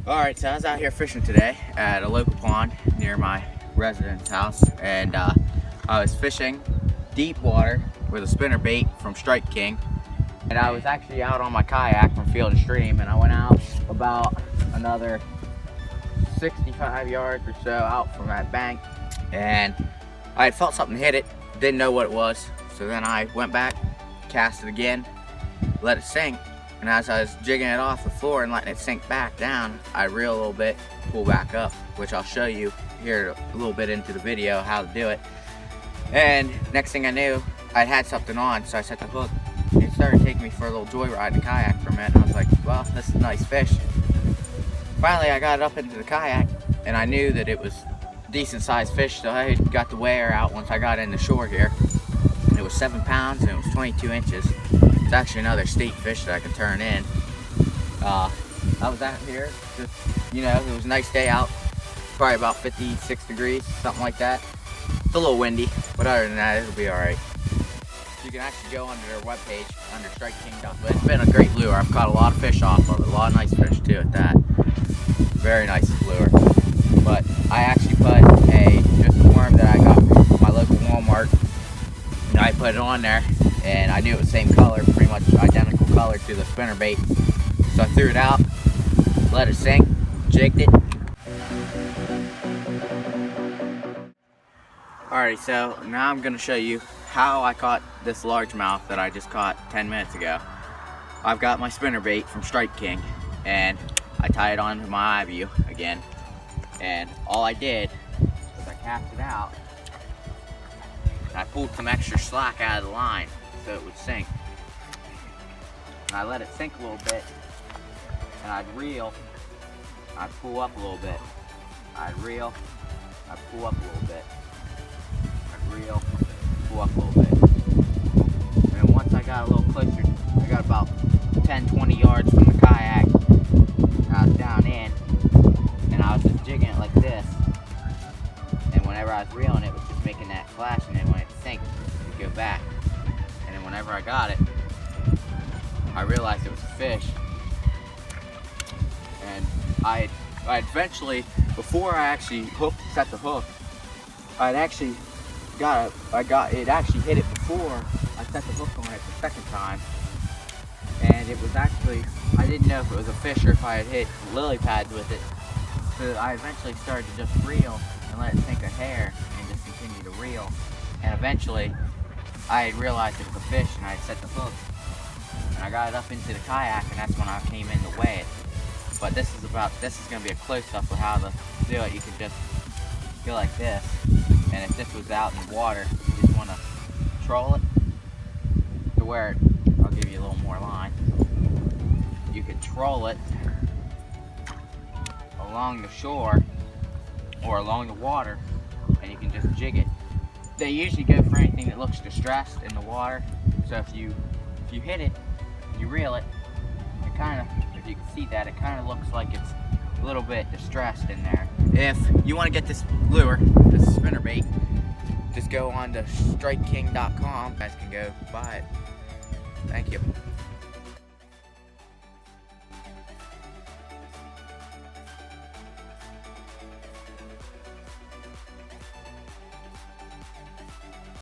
Alright, so I was out here fishing today at a local pond near my residence house, and I was fishing deep water with a spinnerbait from StrikeKing. And I was actually out on my kayak from Field and Stream, and I went out about another 65 yards or so out from that bank, and I had felt something hit it, didn't know what it was. So then I went back, cast it again, let it sink. And as I was jigging it off the floor and letting it sink back down, I reel a little bit, pull back up, which I'll show you here a little bit into the video how to do it. And next thing I knew, I had something on, so I set the hook. It started taking me for a little joyride in the kayak for a minute. I was like, well, this is a nice fish. Finally, I got it up into the kayak, and I knew that it was a decent sized fish, so I got the weigher out once I got in the shore here. And it was 7 pounds, and it was 22 inches. It's actually another state fish that I can turn in. I was out here, just, it was a nice day out. Probably about 56 degrees, something like that. It's a little windy, but other than that, it'll be alright. You can actually go under their webpage, under StrikeKing. But it's been a great lure. I've caught a lot of fish off of it. A lot of nice fish too at that. Very nice lure. But I actually put just a worm that I got from my local Walmart. And I put it on there, and I knew it was the same color, pretty much identical color to the spinnerbait. So I threw it out, let it sink, jigged it. Alright, so now I'm going to show you how I caught this largemouth that I just caught 10 minutes ago. I've got my spinnerbait from StrikeKing, and I tied it onto my eye view again. And all I did was I cast it out, and I pulled some extra slack out of the line so it would sink. And I let it sink a little bit, and I'd reel, I'd pull up a little bit. I'd reel, I'd pull up a little bit. I'd reel, pull up a little bit. And then once I got a little closer, I got about 10-20 yards from the kayak, and I was down in, and I was just jigging it like this. And whenever I was reeling, it was just making that flash, and then when it sank, it would go back. And then whenever I got it, I realized it was a fish. And I eventually, before I actually set the hook, it actually hit it before I set the hook on it the second time. And it was actually, I didn't know if it was a fish or if I had hit lily pads with it. So I eventually started to just reel and let it sink a hair and just continue to reel. And eventually, I had realized it was a fish, and I had set the hook. And I got it up into the kayak, and that's when I came in to weigh it. But this is going to be a close-up of how to do it. You can just go like this. And if this was out in the water, you just want to troll it to where I'll give you a little more line. You could troll it along the shore or along the water, and you can just jig it. They usually go for anything that looks distressed in the water. So if you hit it, you reel it, it kind of, if you can see that, it kind of looks like it's a little bit distressed in there. If you want to get this lure, this spinnerbait, just go on to StrikeKing.com. You guys can go buy it. Thank you.